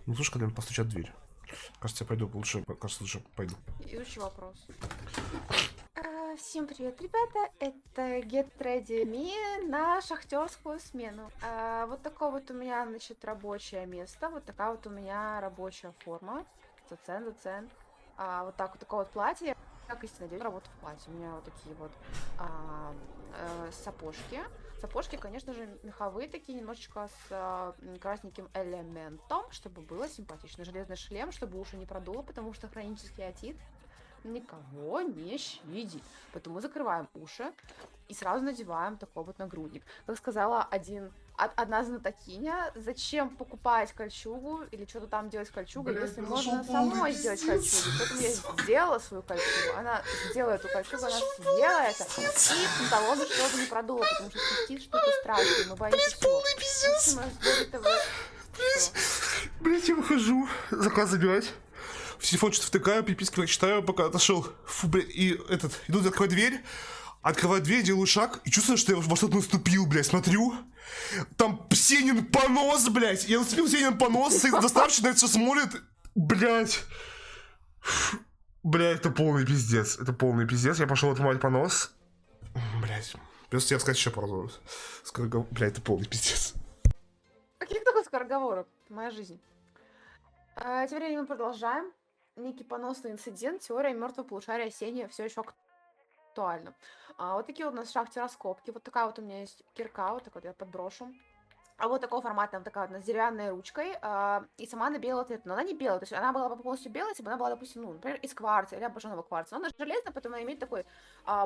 Ну, слушай, когда мне постучат в дверь. Кажется, я пойду лучше, пойду. Изучи вопрос. Всем привет, ребята! Это Get Ready Me на шахтерскую смену. Вот такое вот у меня, значит, рабочее место. Вот такая вот у меня рабочая форма. Зацен. Вот так вот такое вот платье. Как истинно девушка работаю в платье. У меня вот такие вот сапожки. Сапожки, конечно же, меховые такие, немножечко с красненьким элементом, чтобы было симпатично. Железный шлем, чтобы уши не продуло, потому что хронический отит никого не щадит. Поэтому закрываем уши и сразу надеваем такой вот нагрудник. Как сказала одна знатокиня, зачем покупать кольчугу или что-то там делать с кольчугой, если можно самой сделать кольчугу. Поэтому я сделала свою кольчугу, она сделала эту кольчугу, она съела это, и панталоны что-то не продуло, потому что цистит штука страшная, мы боимся всего. Блять, я выхожу, заказ забирать. В телефон что-то втыкаю, переписки читаю, пока отошел. Фу, блядь, и иду открывать дверь. Открываю дверь, делаю шаг и чувствую, что я во что-то наступил, блядь, смотрю. Там Сенин понос, блядь. Я наступил Сенин понос, доставщик на это все смотрит. Блядь. Блядь, это полный пиздец. Это полный пиздец. Я пошел отмывать понос. Блядь. Просто я сказать еще пару слов. Блядь, это полный пиздец. Каких такой скороговорок? Моя жизнь. Тем временем мы продолжаем. Некий поносный инцидент, теория мертвого полушария осенняя все еще актуальна. Вот такие вот у нас шахте-раскопки. Вот такая вот у меня есть кирка, вот так вот я подброшу. А вот такого формата, там такая вот с деревянной ручкой, и сама она белого цвета, но она не белая, то есть она была бы полностью белая, если бы она была, допустим, ну, например, из кварца или обожженного кварца, но она железная, поэтому она имеет такой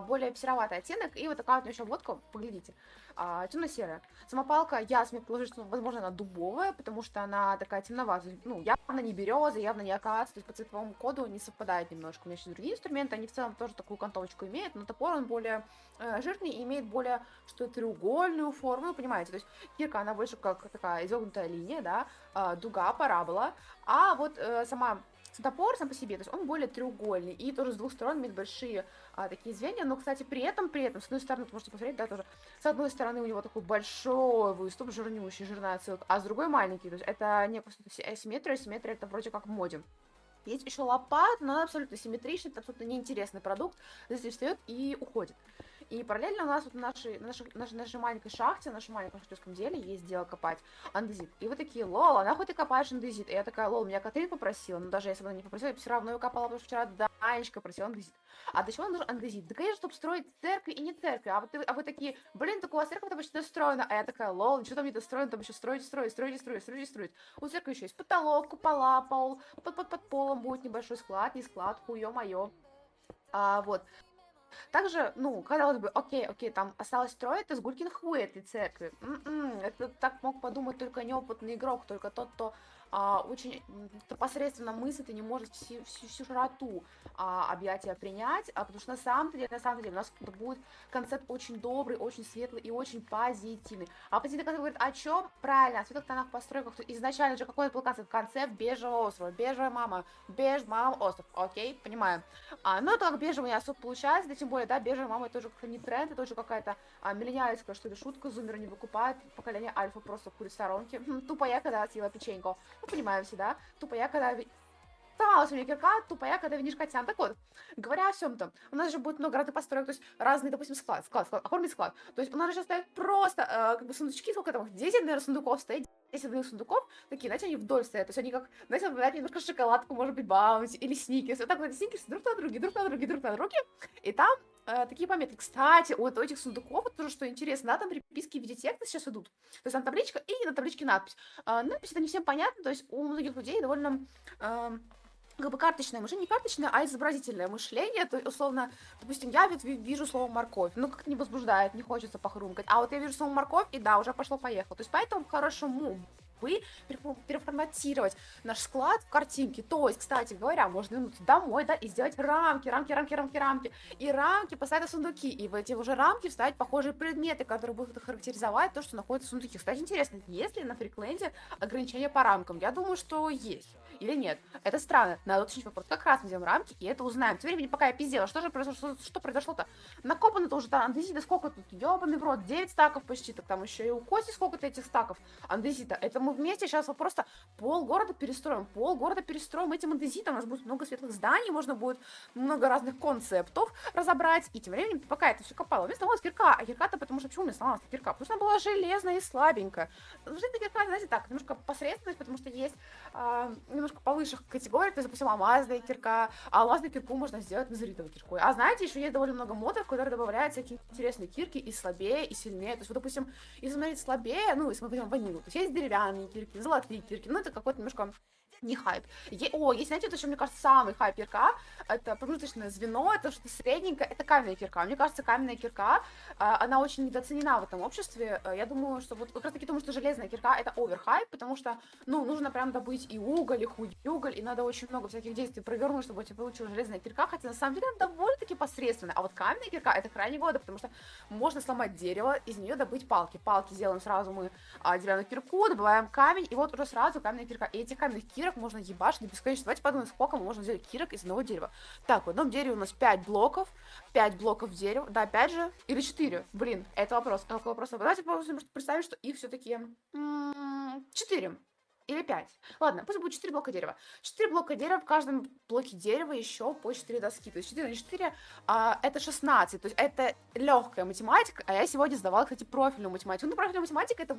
более сероватый оттенок, и вот такая вот у нее еще обводка, поглядите, темно-серая. Сама палка, я смею предположить, что, возможно, она дубовая, потому что она такая темноватая, ну, явно не береза, явно не акация, то есть по цветовому коду не совпадает немножко. У меня еще другие инструменты, они в целом тоже такую окантовочку имеют, но топор он более жирный и имеет более, что треугольную форму, вы понимаете, то есть кирка, она больше как такая изогнутая линия, да, дуга, парабола, а вот сам топор сам по себе, то есть он более треугольный, и тоже с двух сторон имеет большие такие звенья, но, кстати, при этом, с одной стороны, вы можете посмотреть, да, тоже, с одной стороны у него такой большой выступ, жирнющий, жирная отсылка, а с другой маленький, то есть это не просто асимметрия, это вроде как в моде. Есть еще лопата, но она абсолютно симметричная, это абсолютно неинтересный продукт, здесь встает и уходит. И параллельно у нас вот в нашей маленькой шахте, в нашем маленьком шахтерском деле есть дело копать андезит. И вы такие, лол, а нахуй ты копаешь андезит? И я такая, лол, меня Катрин попросила, но даже если бы она не попросила, я бы все равно ее копала, потому что вчера Данечка просила андезит. А для чего нужен андезит? Да, конечно, чтобы строить церкви и не церкви. А вы такие, блин, так у вас церковь почти достроена. А я такая, лол, ничего там не достроено, там еще строить. У церкви еще есть потолок, купола, пол, под полом будет небольшой склад, не склад, ё-моё. Вот. Также, ну, казалось бы, окей, там осталось строить из гулькин хвы этой церкви. Это так мог подумать только неопытный игрок, только тот, кто очень посредственно мыслит и не может всю широту объятия принять, потому что на самом деле у нас будет концепт очень добрый, очень светлый и очень позитивный. А позитивный концепт говорит о чем? Правильно, о светлых тонах постройках. Изначально же какой был концепт? Концепт бежевого острова, бежевая мама, остров, окей, понимаем. Но это как бежевый не особо получается, да тем более, да, бежевая мама это уже не тренд, это уже какая-то миллениальская, что ли, шутка, зумеры не выкупают, поколение альфа просто курит сторонки. Тупо я когда съела печеньку. Мы понимаем все, да? Тупо я когда... Сломалась у меня кирка, тупо я когда видишь котян. Так вот, говоря о всем том, у нас же будет много разных построек, то есть разный, допустим, склад, оформить склад. То есть у нас же сейчас стоят просто как бы сундучки, сколько там, 10, наверное, сундуков стоит, 10 одних сундуков, такие, знаете, они вдоль стоят, то есть они как, знаете, напоминают немножко шоколадку, может быть, баунти или сникерс. Вот так вот сникерсы друг на друге, и там такие пометки. Кстати, вот у этих сундуков, вот тоже что интересно, да, там приписки в виде текста сейчас идут. То есть там табличка и на табличке надпись. Надпись это не всем понятно, то есть у многих людей довольно как бы карточное мышление, не карточное, а изобразительное мышление, то есть, условно, допустим, я вижу слово морковь, ну, как-то не возбуждает, не хочется похрумкать, а вот я вижу слово морковь, и да, уже пошло-поехало, то есть поэтому по-хорошему бы переформатировать наш склад в картинки. То есть, кстати говоря, можно вернуться домой, да, и сделать рамки, и рамки поставить на сундуки, и в эти уже рамки вставить похожие предметы, которые будут характеризовать то, что находится в сундуке. Кстати, интересно, есть ли на Фрикленде ограничения по рамкам? Я думаю, что есть. или нет? Это странно. Надо уточнить вопрос. Как раз мы делаем рамки, и это узнаем. Тем временем, пока я пиздела, что же произошло? Что произошло-то? Накопано-то уже, да, андезита сколько тут? Ёбаный в рот, 9 стаков почти, так там еще и у Коси сколько-то этих стаков андезита. Это мы вместе сейчас вот просто полгорода перестроим этим андезитом. У нас будет много светлых зданий, можно будет много разных концептов разобрать. И тем временем, пока это все копало, у меня сломалась кирка. А кирка-то, потому что почему у меня сломалась кирка? Потому что она была железная и слабенькая. Железная кирка, знаете, так, немножко посредственность, потому что есть немножко повыше категории, то есть, допустим, алмазная кирка, а алмазную кирку можно сделать назаритовой киркой. А знаете, еще есть довольно много модов, которые добавляют всякие интересные кирки и слабее, и сильнее. То есть, вот, допустим, если смотреть слабее, ну, если мы возьмем ванилу, то есть есть деревянные кирки, золотые кирки, ну, это какой-то немножко не хайп. Есть, знаете, вот еще, мне кажется, самый хайп кирка, это промежуточное звено, это что-то средненькое, это каменная кирка. Мне кажется, каменная кирка, она очень недооценена в этом обществе. Я думаю, что вот как раз таки потому, что железная кирка это оверхайп, потому что, ну, нужно прям добыть и уголь, и хуй уголь, и надо очень много всяких действий провернуть, чтобы у тебя получилась железная кирка, хотя на самом деле она довольно-таки посредственная. А вот каменная кирка это крайне года, потому что можно сломать дерево, из нее добыть палки. Палки делаем сразу мы деревянную кирку, добавляем камень, и вот уже сразу каменная кирка. И этих каменных кирок можно ебашить до бесконечности. Давайте подумаем, сколько мы можем сделать кирок из одного дерева. Так, в одном дереве у нас 5 блоков дерева, да, 5 же, или 4, блин, это вопрос, давайте представим, что их все-таки 4 или 5. Ладно, пусть будет 4 блока дерева. 4 блока дерева, в каждом блоке дерева еще по 4 доски. То есть 4 на 4 это 16. То есть это легкая математика. А я сегодня сдавала, кстати, профильную математику. Ну, профильная математика это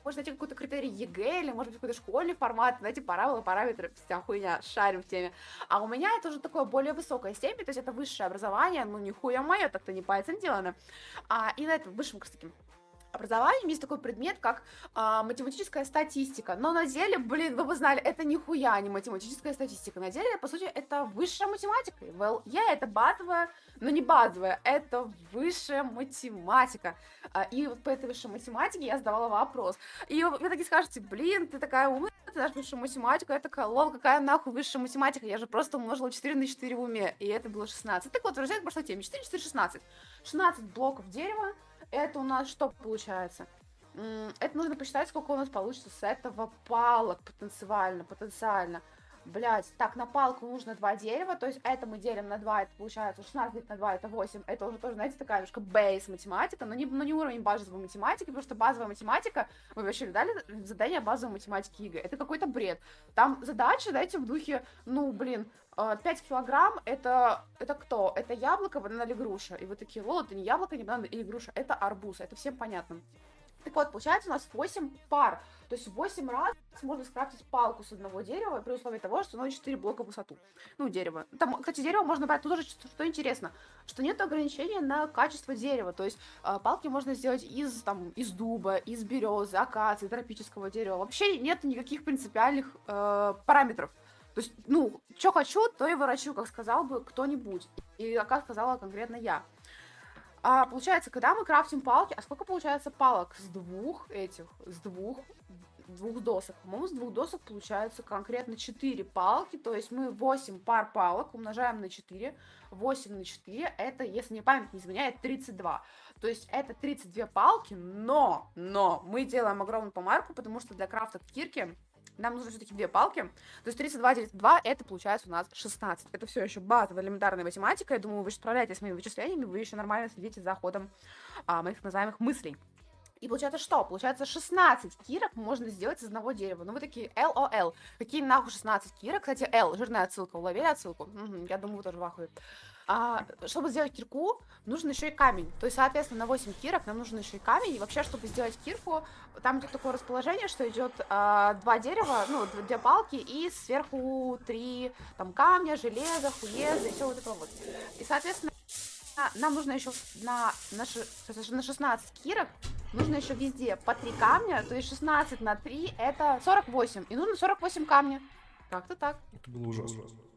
может найти какой-то критерий ЕГЭ, или может быть какой-то школьный формат, знаете, параболы, параметры, вся хуйня, шарим в теме. А у меня это уже такое более высокая степень, то есть это высшее образование, ну нихуя мое, так-то не пальцем делано. И на этом высшем, кстати, образованием есть такой предмет, как математическая статистика. Но на деле, блин, вы бы знали, это нихуя не математическая статистика. На деле, по сути, это высшая математика. Well, это базовая, но не базовая, это высшая математика. И вот по этой высшей математике я сдавала вопрос. И вы такие скажете, блин, ты такая умная, ты знаешь высшую математику. Я такая, лол, какая нахуй высшая математика? Я же просто умножила 4 на 4 в уме, и это было 16. Так вот, возвращаясь к прошлой теме, 4, 4, 16. 16 блоков дерева. Это у нас что получается? Это нужно посчитать, сколько у нас получится с этого палок потенциально. Блять, так, на палку нужно 2 дерева, то есть это мы делим на 2, это получается 16 на 2, это 8. Это уже тоже, знаете, такая немножко бейс математика, но не уровень базовой математики, потому что базовая математика, вы вообще видали задание базовой математики ЕГЭ? Это какой-то бред. Там задача, знаете, в духе, ну, блин, 5 килограмм это кто? Это яблоко, банан или груша? И вы такие, лол, это не яблоко, не банан или груша, это арбуз, это всем понятно. Так вот, получается у нас 8 пар, то есть 8 раз можно скрафтить палку с одного дерева, при условии того, что оно 4 блока в высоту. Ну, дерево. Там, кстати, дерево можно брать, тут тоже, что интересно, что нет ограничения на качество дерева, то есть палки можно сделать из дуба, из березы, акации, тропического дерева. Вообще нет никаких принципиальных параметров. То есть, ну, что хочу, то и ворочу, как сказал бы кто-нибудь. И как сказала конкретно я. Получается, когда мы крафтим палки, а сколько получается палок с двух досок? По-моему, с 2 досок получается конкретно 4 палки, то есть мы 8 пар палок умножаем на 4, 8 на 4, это, если мне память не изменяет, 32. То есть это 32 палки, но мы делаем огромную помарку, потому что для крафта кирки нам нужно все-таки 2 палки. То есть 32 делить на 2, это получается у нас 16. Это все еще базовая элементарная математика. Я думаю, вы справляетесь с моими вычислениями, вы еще нормально следите за ходом моих называемых мыслей. И получается что? Получается 16 кирок можно сделать из одного дерева. Ну вы такие, LOL. Какие нахуй 16 кирок? Кстати, L, жирная отсылка. Уловили отсылку? Я думаю, вы тоже в ахуе. Чтобы сделать кирку, нужен еще и камень. То есть, соответственно, на 8 кирок нам нужен еще и камень. И вообще, чтобы сделать кирку, там идет такое расположение, что идет 2 дерева, ну, 2 палки и сверху 3 там камня, железа, хуеза и все вот это вот. И, соответственно, нам нужно еще на 16 кирок, нужно еще везде по 3 камня, то есть 16 на 3 это 48. И нужно 48 камня. Как-то так. Это было ужасно.